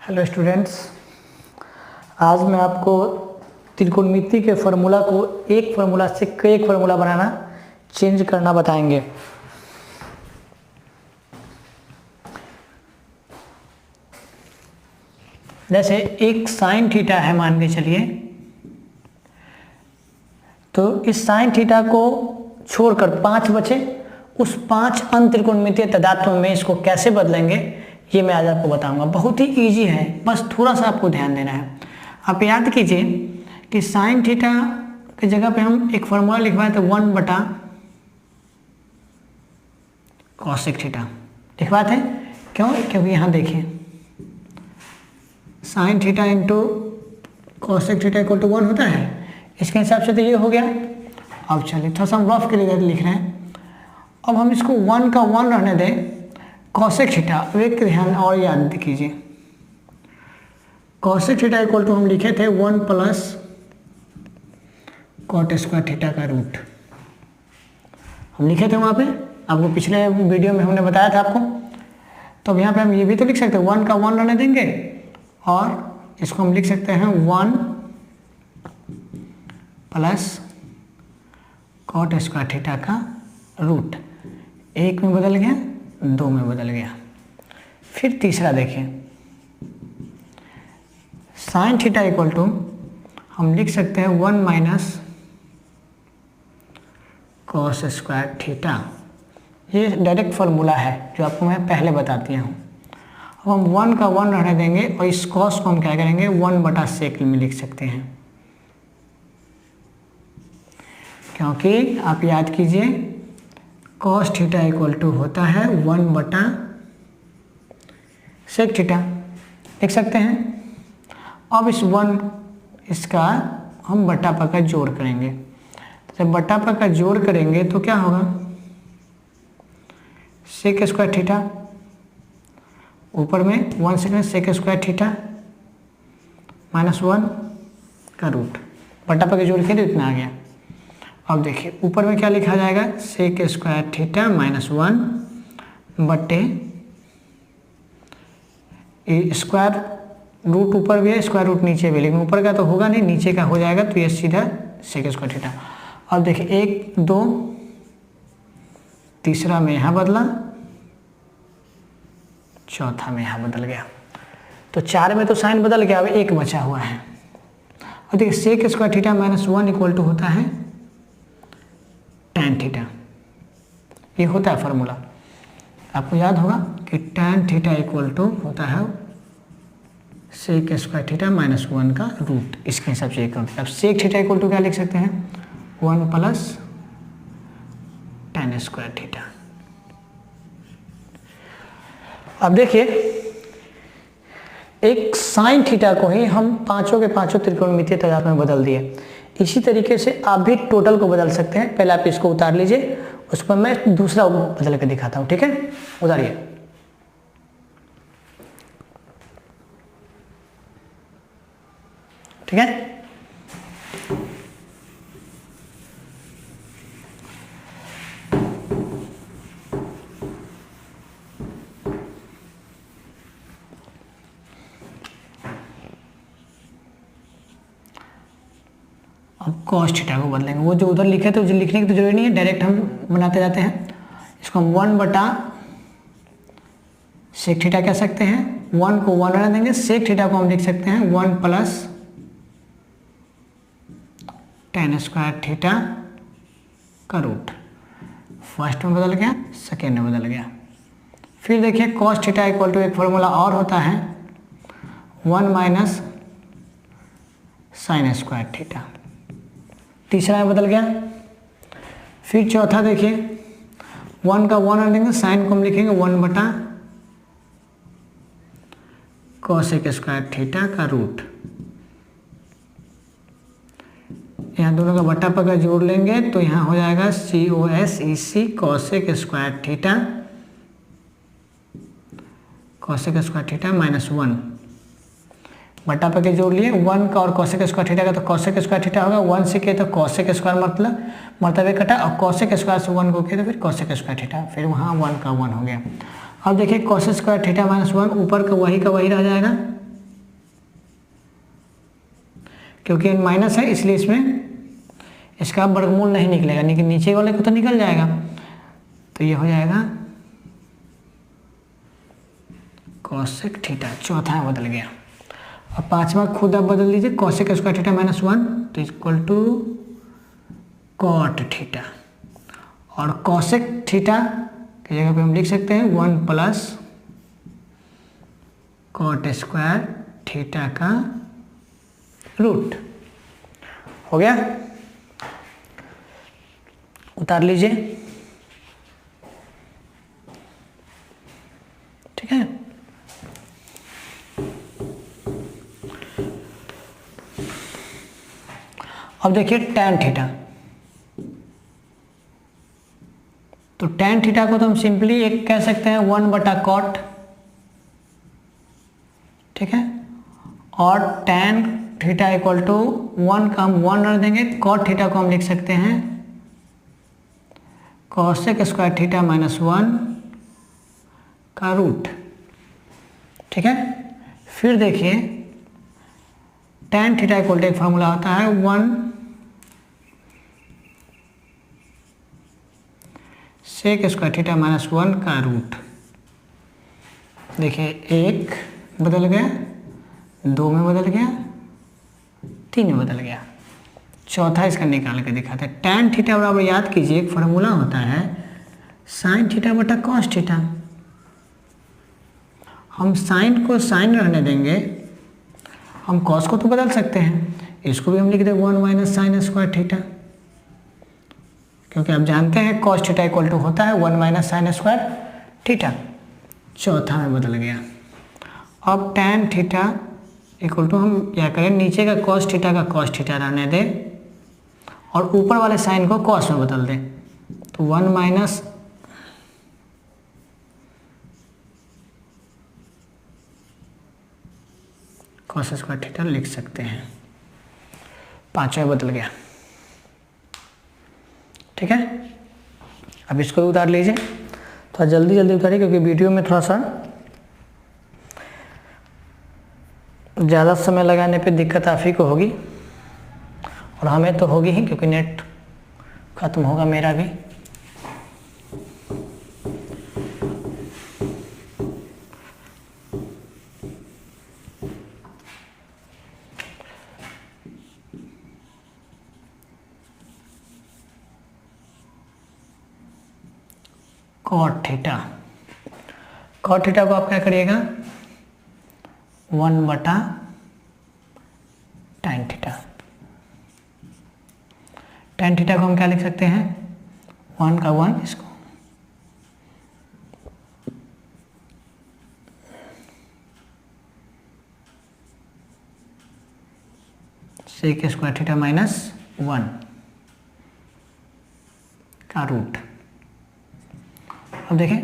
Hello students, आज मैं आपको त्रिकोणमिति के फार्मूला को एक फार्मूला से कई फार्मूला बनाना चेंज करना बताएंगे। जैसे एक साइन थीटा है मान के चलिए, तो इस साइन थीटा को छोड़कर 5 बचे। उस 5 अंतरिकोणमितीय तदात्व में इसको कैसे बदलेंगे ये मैं आज आपको बताऊंगा। बहुत ही इजी है, बस थोड़ा सा आपको ध्यान देना है। आप याद कीजिए कि साइन थीटा की जगह पे हम एक फार्मूला लिखवाए थे 1/cos थीटा लिखवाए थे। क्यों? क्योंकि यहाँ देखिए sine theta into cosec theta equal to 1 होता है। इसके हिसाब से तो ये हो गया। अब चलिए थोड़ा सा हम रफ के लिए लिख रहे हैं। अब हम इसको 1 का 1 रहने दें। कॉसेक थीटा, एक ध्यान और याद कीजिए, कॉसेक थीटा इक्वल टू हम लिखे थे 1 प्लस कॉट स्क्वायर थीटा का रूट हम लिखे थे वहाँ पे। आपको पिछले वीडियो में हमने बताया था आपको। तो अब यहाँ पे हम ये भी तो लिख सकते हैं 1 का 1 रहने देंगे और इसको हम लिख सकते हैं 1 प्लस कॉट स्क्वायर थीटा का रूट। एक में बदल गया, 2 में बदल गया। फिर तीसरा देखिए, साइन थीटा इक्वल टू हम लिख सकते हैं 1 माइनस कॉस स्क्वायर थीटा। ये डायरेक्ट फार्मूला है जो आपको मैं पहले बता दिया हूँ। अब हम 1 का 1 रहने देंगे और इस कॉस को हम क्या करेंगे 1/sec में लिख सकते हैं। क्योंकि आप याद कीजिए कॉस थीटा इक्वल टू होता है 1/sec थीटा लिख सकते हैं। अब इस 1 इसका हम बटा का जोड़ करेंगे। तो जब बटा का जोड़ करेंगे तो क्या होगा, सेक स्क्वायर थीटा ऊपर में 1 second sec square theta minus 1 का रूट, बटा के जोड़ के तो इतना आ गया। अब देखिए ऊपर में क्या लिखा जाएगा, सेक स्क्वायर थीटा माइनस 1 बटे स्क्वायर रूट ऊपर भी है, स्क्वायर रूट नीचे भी, लेकिन ऊपर का तो होगा नहीं, नीचे का हो जाएगा तो ये सीधा सेक स्क्वायर थीटा। अब देखिए 1 2 तीसरा में यहाँ बदला, चौथा में यहाँ बदल गया। तो 4 में तो साइन बदल गया, अब 1 बचा हुआ है। और देखिए sec square theta minus 1 equal to होता है tan थीटा। ये होता है फार्मूला, आपको याद होगा कि tan थीटा इक्वल टू होता है सेक स्क्वायर थीटा माइनस 1 का रूट। इसके हिसाब से एक अब सेक थीटा इक्वल टू क्या लिख सकते हैं 1 प्लस tan स्क्वायर थीटा। अब देखिए एक साइन थीटा को ही हम पांचों के पांचों त्रिकोणमितीय तदात्व में बदल दिए। इसी तरीके से आप भी टोटल को बदल सकते हैं। पहले आप इसको उतार लीजिए, उस पर मैं दूसरा बदल के दिखाता हूं। ठीक है, उतारिए। ठीक है, अब कॉस थीटा को बदलेंगे। वो जो उधर लिखे थे उसे लिखने की तो जरूरी नहीं है, डायरेक्ट हम बनाते जाते हैं। इसको हम 1/sec थीटा कह सकते हैं। 1 को 1 रहने देंगे, सेक थीटा को हम लिख सकते हैं 1 प्लस tan स्क्वायर थीटा का रूट। फर्स्ट में बदल गया, सेकेंड में बदल गया। फिर देखिए कॉस थीटा इक्वल टू एक फॉर्मूला और होता है 1 माइनस साइन स्क्वायर थीटा। तीसरा में बदल गया। फिर चौथा देखिए 1 का 1 देंगे, साइन को हम लिखेंगे 1/cosec स्क्वायर थीटा का रूट। यहाँ दोनों का बटा का जोड़ लेंगे तो यहाँ हो जाएगा COSEC cosec square theta cosec square theta minus 1 बटा के जोड़ लिए 1 का और कॉसेक स्क्वायर थीटा का, तो कॉसेक स्क्वायर थीटा होगा 1 से किया तो कॉसेक स्क्वायर मतलब कटा, और कॉसेक स्क्वायर से 1 को किया तो फिर कॉसेक स्क्वायर थीटा, फिर वहाँ 1 का 1 हो गया। अब देखिए कॉसेक स्क्वायर थीटा माइनस 1 ऊपर का वही रह जाएगा क्योंकि माइनस है इसलिए इसमें इसका वर्गमूल नहीं निकलेगा, लेकिन नीचे वाले को तो निकल जाएगा। तो ये हो जाएगा कोसेक थीटा, चौथा में बदल गया। और पांचवा खुद आप बदल दीजिए, कोसेक स्क्वायर थीटा माइनस 1 तो इक्वल टू कॉट थीटा। और कोसेक थीटा की जगह पे हम लिख सकते हैं 1 प्लस कॉट स्क्वायर थीटा का रूट। हो गया, उतार लीजिए। ठीक है, अब देखिए tan थीटा। तो tan थीटा को तो हम सिंपली एक कह सकते हैं 1 बटा कॉट। ठीक है, और tan थीटा इक्वल टू 1 का हम 1 रख देंगे। कॉट थीटा को हम लिख सकते हैं कोसेक स्क्वायर थीटा माइनस 1 का रूट। ठीक है, फिर देखिए tan थीटा इक्वल टू एक फार्मूला होता है 1 सेक स्क्वायर थीटा माइनस 1 का रूट। देखिए 1 बदल गया, 2 में बदल गया, 3 में बदल गया, चौथा इसका निकाल के दिखाते हैं। tan थीटा बराबर याद कीजिए एक फार्मूला होता है साइन थीटा बटा कॉस थीटा। हम साइन को साइन रहने देंगे, हम कॉस को तो बदल सकते हैं, इसको भी हम लिख दें 1 माइनस साइन स्क्वायर थीटा, क्योंकि आप जानते हैं कॉस थीटा इक्वल टू होता है 1 माइनस साइन स्क्वायर थीटा। चौथा में बदल गया। अब tan थीटा इक्वल टू हम क्या करें, नीचे का कॉस थीटा रहने दें और ऊपर वाले साइन को कॉस में बदल दें। तो 1 माइनस कॉस स्क्वायर थीटा लिख सकते हैं। पांचवें बदल गया। ठीक है, अब इसको भी उतार लीजिए। थोड़ा जल्दी जल्दी उतारिए क्योंकि वीडियो में थोड़ा सा ज़्यादा समय लगाने पे दिक्कत आप ही को होगी और हमें तो होगी ही, क्योंकि नेट ख़त्म होगा मेरा भी। कॉट थीटा को आप क्या करिएगा 1 बटा tan थीटा। tan थीटा को हम क्या लिख सकते हैं 1 का 1, इसको सेक स्क्वायर थीटा माइनस 1 का रूट। अब देखें